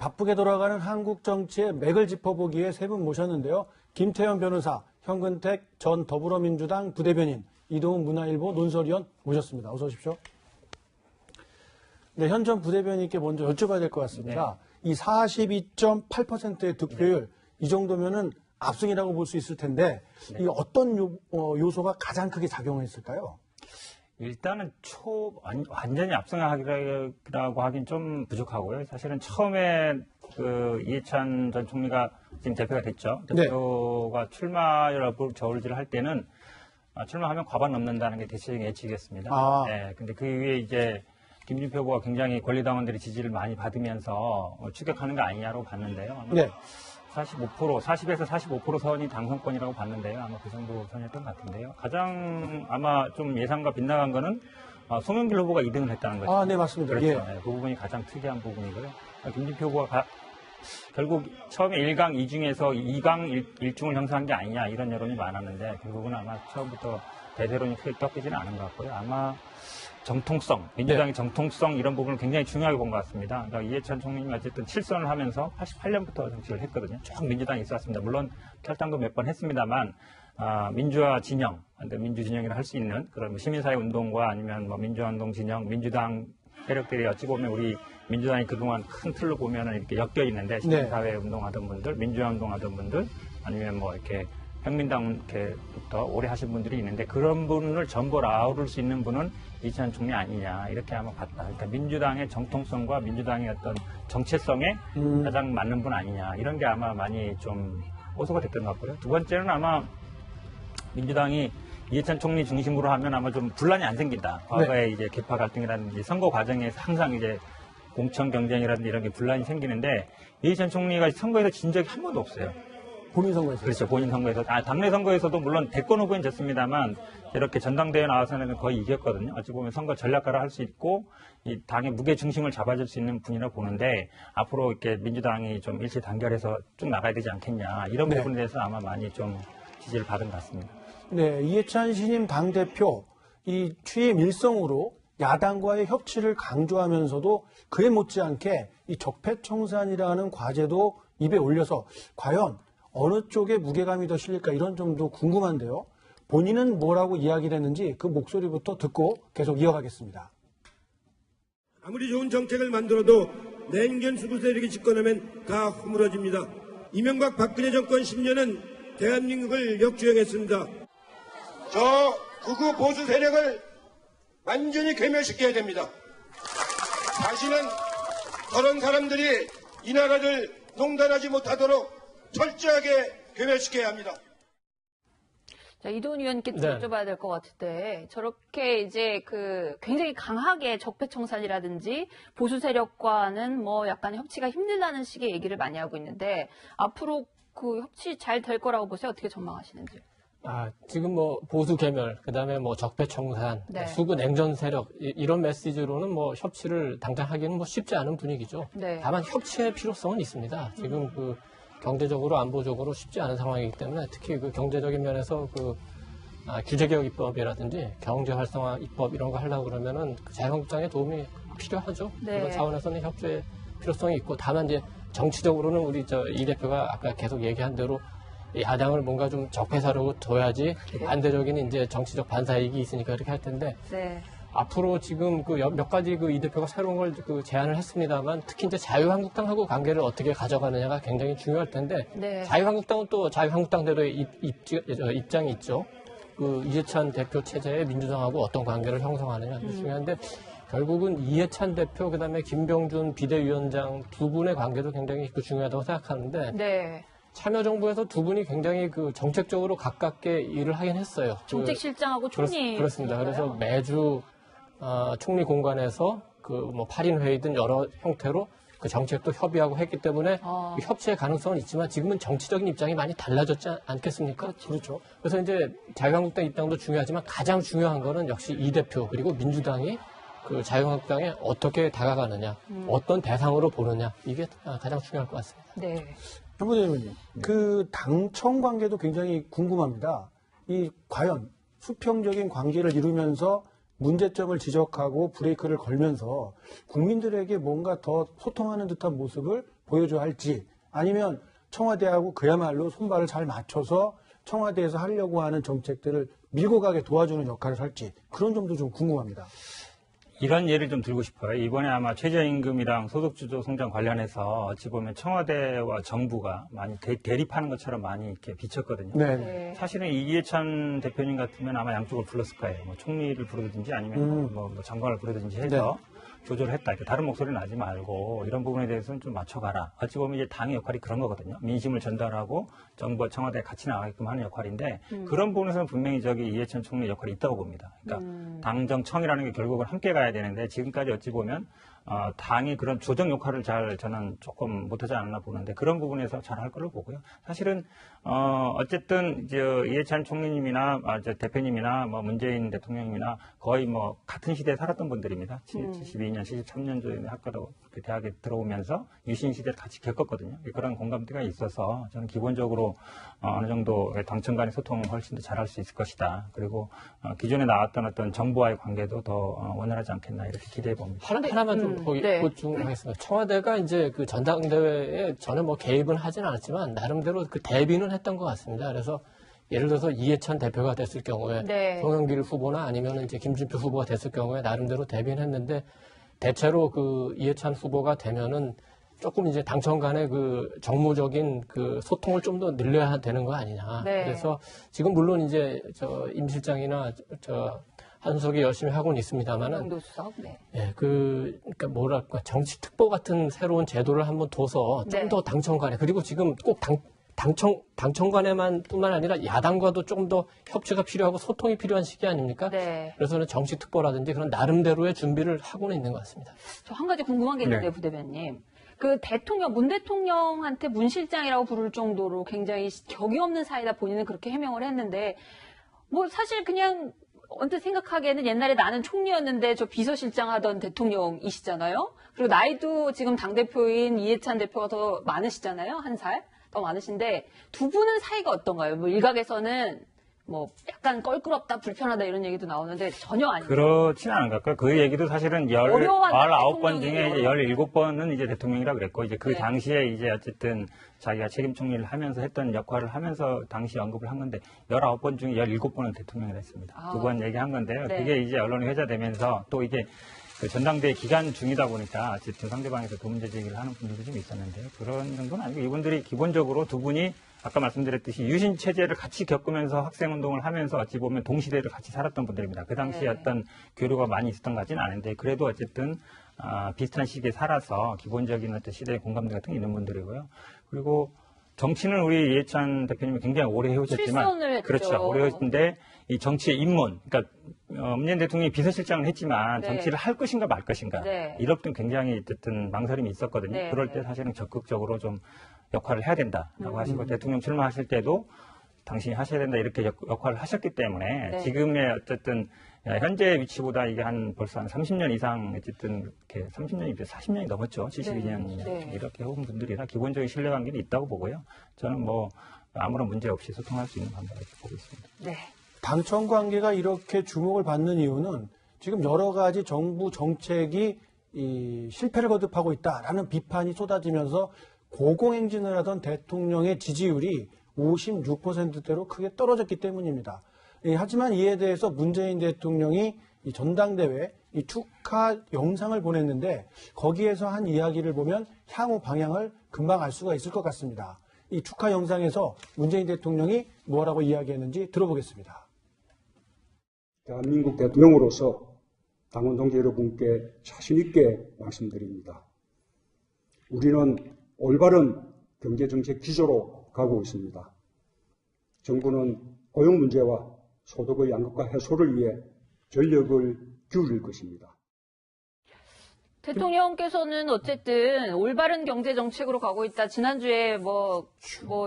바쁘게 돌아가는 한국 정치의 맥을 짚어보기에 세 분 모셨는데요. 김태현 변호사, 현근택 전 더불어민주당 부대변인, 이동훈 문화일보 논설위원 모셨습니다. 어서 오십시오. 네, 현 전 부대변인께 먼저 여쭤봐야 될 것 같습니다. 네. 이 42.8%의 득표율, 이 정도면은 압승이라고 볼 수 있을 텐데, 이 어떤 요소가 가장 크게 작용했을까요? 일단은 완전히 압승하기라고 하긴 좀 부족하고요. 사실은 처음에 이해찬 전 총리가 지금 대표가 됐죠. 대표가 출마를 저울질을 할 때는 출마하면 과반 넘는다는 게 대체적인 예측이었습니다. 네, 근데 그 이후에 이제 김진표 후보가 굉장히 권리당원들의 지지를 많이 받으면서 추격하는 거 아니냐고 봤는데요. 아마 40에서 45% 선이 당선권이라고 봤는데요. 아마 그 정도 선이었던 것 같은데요. 가장 아마 좀 예상과 빗나간 거는 송영길 후보가 2등을 했다는 거죠. 네, 맞습니다. 그렇죠. 예. 네, 그 부분이 가장 특이한 부분이고요. 김진표 후보가 결국 처음에 1강 2중에서 2강 1중을 형성한 게 아니냐 이런 여론이 많았는데 결국은 아마 처음부터 대세론이 크게 꺾이지는 않은 것 같고요. 아마 정통성, 민주당의 정통성 이런 부분을 굉장히 중요하게 본 것 같습니다. 그러니까 이해찬 총리가 어쨌든 7선을 하면서 88년부터 정치를 했거든요. 쭉 민주당이 있었습니다. 물론 탈당도 몇 번 했습니다만 민주화 진영, 민주 진영이라 할 수 있는 그런 시민사회 운동과 아니면 민주화 운동 진영, 민주당 세력들이 어찌 보면 우리 민주당이 그동안 큰 틀로 보면은 이렇게 엮여 있는데 시민사회 운동하던 분들, 민주화 운동하던 분들, 아니면 이렇게 혁민당부터 오래 하신 분들이 있는데 그런 분을 전부 아우를 수 있는 분은 이해찬 총리 아니냐 이렇게 아마 봤다. 그러니까 민주당의 정통성과 민주당의 어떤 정체성에 가장 맞는 분 아니냐 이런 게 아마 많이 좀 호소가 됐던 것 같고요. 두 번째는 아마 민주당이 이해찬 총리 중심으로 하면 아마 좀 분란이 안 생긴다. 과거에 이제 계파 갈등이라든지 선거 과정에서 항상 이제 공천 경쟁이라든지 이런 게 분란이 생기는데 이해찬 총리가 선거에서 진 적이 한 번도 없어요. 본인 선거에서. 그렇죠. 본인 선거에서. 당내 선거에서도 물론 대권 후보는 졌습니다만 이렇게 전당대회 나와서는 거의 이겼거든요. 어찌 보면 선거 전략가를 할 수 있고 이 당의 무게 중심을 잡아줄 수 있는 분이라 보는데 앞으로 이렇게 민주당이 좀 일치 단결해서 쭉 나가야 되지 않겠냐. 이런 부분에 대해서 아마 많이 좀 지지를 받은 것 같습니다. 네, 이해찬 신임 당대표 이 취임 일성으로 야당과의 협치를 강조하면서도 그에 못지않게 이 적폐청산이라는 과제도 입에 올려서 과연 어느 쪽에 무게감이 더 실릴까 이런 점도 궁금한데요. 본인은 뭐라고 이야기를 했는지 그 목소리부터 듣고 계속 이어가겠습니다. 아무리 좋은 정책을 만들어도 냉전 수구 세력이 집권하면 다 허물어집니다. 이명박 박근혜 정권 10년은 대한민국을 역주행했습니다. 저 극우 보수 세력을 완전히 괴멸시켜야 됩니다. 다시는 그런 사람들이 이 나라를 농단하지 못하도록 철저하게 괴멸시켜야 합니다. 자, 이동훈 의원님께 여쭤봐야 될 것 같은데 저렇게 이제 굉장히 강하게 적폐청산이라든지 보수 세력과는 약간 협치가 힘들다는 식의 얘기를 많이 하고 있는데 앞으로 그 협치 잘 될 거라고 보세요? 어떻게 전망하시는지? 지금 보수 개멸, 그다음에 적폐청산, 수구 냉전 세력 이런 메시지로는 협치를 당장 하기는 쉽지 않은 분위기죠. 다만 협치의 필요성은 있습니다. 지금 경제적으로 안보적으로 쉽지 않은 상황이기 때문에 특히 경제적인 면에서 규제개혁 입법이라든지 경제 활성화 입법 이런 거 하려고 그러면은 자유한국당의 도움이 필요하죠. 그런 차원에서는 협치의 필요성이 있고 다만 이제 정치적으로는 우리 이 대표가 아까 계속 얘기한 대로 야당을 뭔가 좀 적폐사로 둬야지 반대적인 이제 정치적 반사이익이 있으니까 그렇게 할 텐데 앞으로 지금 몇 가지 이 대표가 새로운 걸 제안을 했습니다만 특히 이제 자유한국당하고 관계를 어떻게 가져가느냐가 굉장히 중요할 텐데 자유한국당은 또 자유한국당대로의 입장이 있죠. 이해찬 대표 체제에 민주당하고 어떤 관계를 형성하느냐 중요한데 결국은 이해찬 대표 그다음에 김병준 비대위원장 두 분의 관계도 굉장히 중요하다고 생각하는데 참여정부에서 두 분이 굉장히 정책적으로 가깝게 일을 하긴 했어요. 정책실장하고 총리. 그렇습니다. 그래서 매주 총리 공간에서 8인 회의든 여러 형태로 정책도 협의하고 했기 때문에 협치의 가능성은 있지만 지금은 정치적인 입장이 많이 달라졌지 않겠습니까? 그렇죠. 그래서 이제 자유한국당 입장도 중요하지만 가장 중요한 거는 역시 이 대표 그리고 민주당이 자유한국당에 어떻게 다가가느냐, 어떤 대상으로 보느냐 이게 가장 중요할 것 같습니다. 현 부대변인, 당청 관계도 굉장히 궁금합니다. 과연 수평적인 관계를 이루면서 문제점을 지적하고 브레이크를 걸면서 국민들에게 뭔가 더 소통하는 듯한 모습을 보여줘야 할지 아니면 청와대하고 그야말로 손발을 잘 맞춰서 청와대에서 하려고 하는 정책들을 밀고 가게 도와주는 역할을 할지 그런 점도 좀 궁금합니다. 이런 예를 좀 들고 싶어요. 이번에 아마 최저임금이랑 소득주도 성장 관련해서 어찌 보면 청와대와 정부가 많이 대립하는 것처럼 많이 이렇게 비쳤거든요. 네. 사실은 이해찬 대표님 같으면 아마 양쪽을 불렀을 거예요. 뭐 총리를 부르든지 아니면 뭐 장관을 부르든지 해서 조절을 했다. 다른 목소리 나지 말고 이런 부분에 대해서는 좀 맞춰가라. 어찌 보면 이제 당의 역할이 그런 거거든요. 민심을 전달하고 정부와 청와대에 같이 나가게끔 하는 역할인데 그런 부분에서는 분명히 저기 이해찬 총리 역할이 있다고 봅니다. 그러니까 당정청이라는 게 결국은 함께 가야 되는데 지금까지 어찌 보면 당이 그런 조정 역할을 잘 저는 조금 못하지 않나 보는데 그런 부분에서 잘 할 걸로 보고요. 사실은 어쨌든 이해찬 총리님이나 저 대표님이나 뭐 문재인 대통령님이나 거의 뭐 같은 시대에 살았던 분들입니다. 72년, 73년도에 학교도 대학에 들어오면서 유신 시대를 같이 겪었거든요. 그런 공감대가 있어서 저는 기본적으로 어느 정도 당청 간의 소통을 훨씬 더 잘할 수 있을 것이다. 그리고 기존에 나왔던 어떤 정부와의 관계도 더 원활하지 않겠나 이렇게 기대해 봅니다. 하나만 좀 보충하겠습니다. 청와대가 이제 그 전당대회에 저는 뭐 개입은 하진 않았지만 나름대로 그 대비는 했던 것 같습니다. 그래서 예를 들어서 이해찬 대표가 됐을 경우에 송영길 후보나 아니면 이제 김진표 후보가 됐을 경우에 나름대로 대비는 했는데 대체로 그 이해찬 후보가 되면은 조금 이제 당청 간의 그 정무적인 그 소통을 좀 더 늘려야 되는 거 아니냐. 그래서 지금 물론 이제 임 실장이나 한수석이 열심히 하고는 있습니다만은, 그러니까 뭐랄까 정치 특보 같은 새로운 제도를 한번 둬서 좀 더 당청 간에 그리고 지금 꼭 당청 간에만 뿐만 아니라 야당과도 조금 더 협치가 필요하고 소통이 필요한 시기 아닙니까? 그래서는 정치 특보라든지 그런 나름대로의 준비를 하고는 있는 것 같습니다. 저 한 가지 궁금한 게 있는데요, 부대변님. 그 문 대통령한테 문 실장이라고 부를 정도로 굉장히 격이 없는 사이다 본인은 그렇게 해명을 했는데, 뭐 사실 그냥 언뜻 생각하기에는 옛날에 나는 총리였는데 저 비서실장 하던 대통령이시잖아요. 그리고 나이도 지금 당대표인 이해찬 대표가 더 많으시잖아요. 한 살 더 많으신데 두 분은 사이가 어떤가요? 뭐 일각에서는 뭐 약간 껄끄럽다, 불편하다 이런 얘기도 나오는데 전혀 아니죠. 그렇지는 않은 것 같고요. 그 얘기도 사실은 19번 중에 이제 17번은 이제 대통령이라 그랬고, 이제 그 당시에 이제 어쨌든 자기가 책임 총리를 하면서 했던 역할을 하면서 당시 언급을 한 건데, 19번 중에 17번은 대통령이라 했습니다. 2번 얘기한 건데요. 그게 이제 언론에 회자되면서 또 이게 그 전당대회 기간 중이다 보니까 어쨌든 상대방에서 도문제 제기를 하는 분들도 좀 있었는데요. 그런 정도는 아니고 이분들이 기본적으로 두 분이 아까 말씀드렸듯이 유신 체제를 같이 겪으면서 학생운동을 하면서 어찌 보면 동시대를 같이 살았던 분들입니다. 그 당시에 어떤 교류가 많이 있었던 것 같지는 않은데 그래도 어쨌든 비슷한 시기에 살아서 기본적인 어떤 시대의 공감대 같은 게 있는 분들이고요. 그리고 정치는 우리 이해찬 대표님이 굉장히 오래 해오셨지만 그렇죠. 오래 해오셨는데 이 정치의 입문, 그러니까 문재인 대통령이 비서실장을 했지만 정치를 할 것인가 말 것인가 이렇게 굉장히 어쨌든 망설임이 있었거든요. 그럴 때 사실은 적극적으로 좀 역할을 해야 된다라고 하시고 대통령 출마하실 때도 당신이 하셔야 된다 이렇게 역할을 하셨기 때문에 지금의 어쨌든 현재 위치보다 이게 벌써 한 30년 이상 어쨌든 이렇게 30년이 40년이 넘었죠. 72년 이렇게 해온 분들이라 기본적인 신뢰관계는 있다고 보고요. 저는 뭐 아무런 문제 없이 소통할 수 있는 방법을 보고 있습니다. 당청 관계가 이렇게 주목을 받는 이유는 지금 여러 가지 정부 정책이 실패를 거듭하고 있다라는 비판이 쏟아지면서 고공행진을 하던 대통령의 지지율이 56%대로 크게 떨어졌기 때문입니다. 하지만 이에 대해서 문재인 대통령이 이 전당대회 이 축하 영상을 보냈는데 거기에서 한 이야기를 보면 향후 방향을 금방 알 수가 있을 것 같습니다. 이 축하 영상에서 문재인 대통령이 뭐라고 이야기했는지 들어보겠습니다. 대한민국 대통령으로서 당원 동지 여러분께 자신 있게 말씀드립니다. 우리는 올바른 경제정책 기조로 가고 있습니다. 정부는 고용 문제와 소득의 양극화 해소를 위해 전력을 기울일 것입니다. 대통령께서는 어쨌든 올바른 경제 정책으로 가고 있다. 지난주에 뭐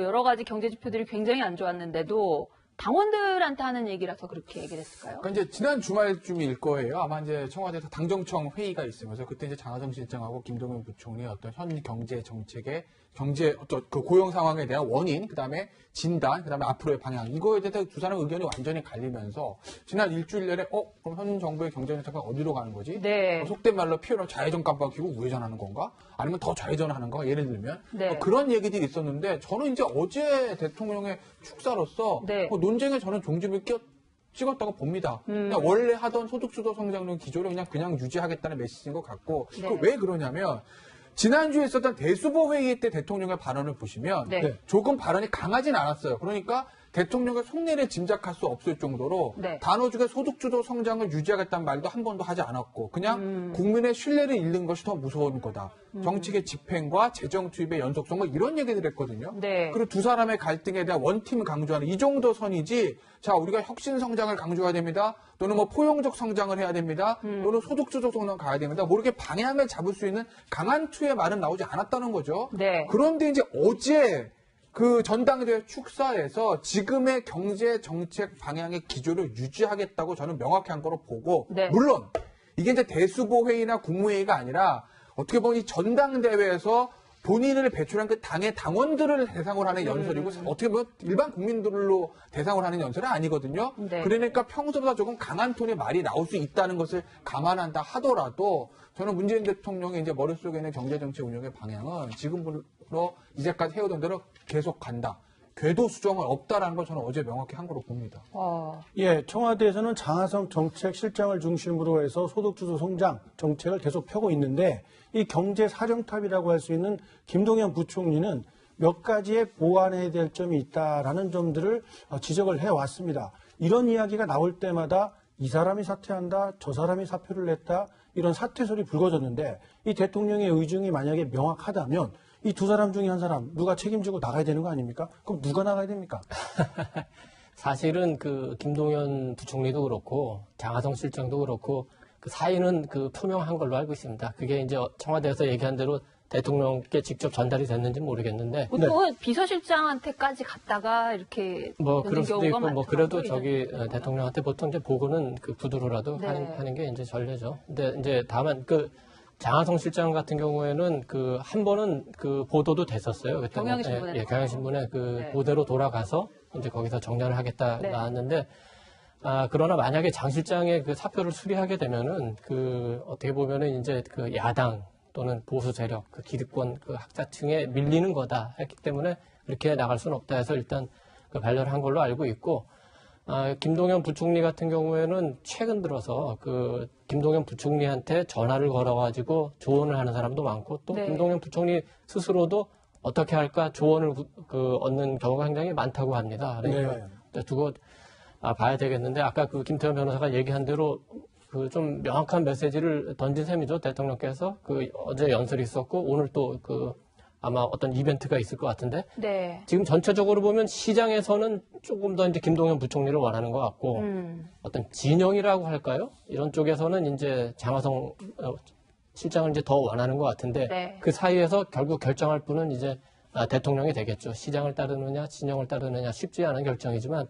여러 가지 경제 지표들이 굉장히 안 좋았는데도 당원들한테 하는 얘기라서 그렇게 얘기를 했을까요? 그러니까 이제 지난 주말쯤일 거예요. 아마 이제 청와대에서 당정청 회의가 있으면서 그때 이제 장하성 실장하고 김동연 부총리의 어떤 현 경제 정책의 그 고용 상황에 대한 원인, 그다음에 진단, 그다음에 앞으로의 방향, 이거에 대해서 두 사람 의견이 완전히 갈리면서 지난 일주일 내내 그럼 현 정부의 경제 정책은 어디로 가는 거지? 네. 속된 말로 표현을 좌회전 깜빡이고 우회전하는 건가? 아니면 더 좌회전하는 건가? 예를 들면 네. 그런 얘기들이 있었는데 저는 이제 어제 대통령의 축사로서 네. 논쟁에 저는 종집을 찍었다고 봅니다. 그냥 원래 하던 소득주도 성장률 기조를 그냥 유지하겠다는 메시지인 것 같고 네. 왜 그러냐면 지난주에 있었던 대수보 회의 때 대통령의 발언을 보시면 네. 조금 발언이 강하진 않았어요. 그러니까 대통령의 속내를 짐작할 수 없을 정도로 네. 단호하게 소득주도 성장을 유지하겠다는 말도 한 번도 하지 않았고 그냥 국민의 신뢰를 잃는 것이 더 무서운 거다. 정책의 집행과 재정 투입의 연속성 뭐 이런 얘기를 했거든요. 네. 그리고 두 사람의 갈등에 대한 원팀을 강조하는 이 정도 선이지 자 우리가 혁신 성장을 강조해야 됩니다. 또는 뭐 포용적 성장을 해야 됩니다. 또는 소득주도 성장 가야 됩니다. 뭐 이렇게 방향을 잡을 수 있는 강한 투의 말은 나오지 않았다는 거죠. 네. 그런데 이제 어제 그 전당대회 축사에서 지금의 경제 정책 방향의 기조를 유지하겠다고 저는 명확히 한 거로 보고 네. 물론 이게 이제 대수보 회의나 국무회의가 아니라 어떻게 보면 이 전당대회에서 본인을 배출한 그 당의 당원들을 대상으로 하는 연설이고 어떻게 보면 일반 국민들로 대상으로 하는 연설이 아니거든요. 네. 그러니까 평소보다 조금 강한 톤의 말이 나올 수 있다는 것을 감안한다 하더라도 저는 문재인 대통령의 이제 머릿속에 있는 경제정책 운영의 방향은 지금으로 이제까지 해오던 대로 계속 간다. 궤도 수정은 없다라는 걸 저는 어제 명확히 한 거로 봅니다. 예, 청와대에서는 장하성 정책 실장을 중심으로 해서 소득주도 성장 정책을 계속 펴고 있는데 이 경제 사령탑이라고 할 수 있는 김동연 부총리는 몇 가지의 보완해야 될 점이 있다라는 점들을 지적을 해왔습니다. 이런 이야기가 나올 때마다 이 사람이 사퇴한다, 저 사람이 사표를 냈다, 이런 사퇴 소리 불거졌는데 이 대통령의 의중이 만약에 명확하다면 이 두 사람 중에 한 사람 누가 책임지고 나가야 되는 거 아닙니까? 그럼 누가 나가야 됩니까? 사실은 그 김동연 부총리도 그렇고 장하성 실장도 그렇고 그 사이는 그 표명한 걸로 알고 있습니다. 그게 이제 청와대에서 얘기한 대로 대통령께 직접 전달이 됐는지 모르겠는데 보통은 비서실장한테까지 갔다가 이렇게 뭐 그럴 수도 있고 뭐 그래도 저기 네. 대통령한테 보통 이제 보고는 그 구두로라도 네. 하는 게 이제 전례죠. 근데 이제 다만 그 장하성 실장 같은 경우에는 그 한 번은 그 보도도 됐었어요. 그때 경향신문에 경향신문에 그 네. 보도로 돌아가서 이제 거기서 정리를 하겠다 네. 나왔는데 그러나 만약에 장 실장의 그 사표를 수리하게 되면은 그 어떻게 보면은 이제 그 야당 또는 보수 세력, 그 기득권 그 학자층에 밀리는 거다 했기 때문에 그렇게 나갈 수는 없다 해서 일단 그 반려를 한 걸로 알고 있고, 김동연 부총리 같은 경우에는 최근 들어서 그 김동연 부총리한테 전화를 걸어가지고 조언을 하는 사람도 많고 또 네. 김동연 부총리 스스로도 어떻게 할까 조언을 얻는 경우가 굉장히 많다고 합니다. 그러니까 두고 봐야 되겠는데 아까 그 김태현 변호사가 얘기한 대로 그 좀 명확한 메시지를 던진 셈이죠. 대통령께서 그 어제 연설이 있었고 오늘 또 그 아마 어떤 이벤트가 있을 것 같은데 네. 지금 전체적으로 보면 시장에서는 조금 더 이제 김동연 부총리를 원하는 것 같고 어떤 진영이라고 할까요? 이런 쪽에서는 이제 장하성 실장을 이제 더 원하는 것 같은데 네. 그 사이에서 결국 결정할 분은 이제 대통령이 되겠죠. 시장을 따르느냐 진영을 따르느냐 쉽지 않은 결정이지만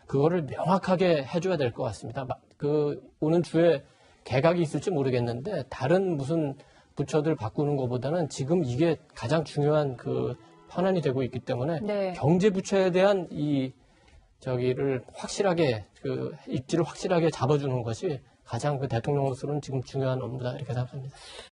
그거를 명확하게 해줘야 될 것 같습니다. 그 오는 주에 개각이 있을지 모르겠는데 다른 무슨 부처들 바꾸는 것보다는 지금 이게 가장 중요한 그 현안이 되고 있기 때문에 네. 경제 부처에 대한 이 저기를 확실하게 그 입지를 확실하게 잡아주는 것이 가장 그 대통령으로서는 지금 중요한 업무다 이렇게 생각합니다.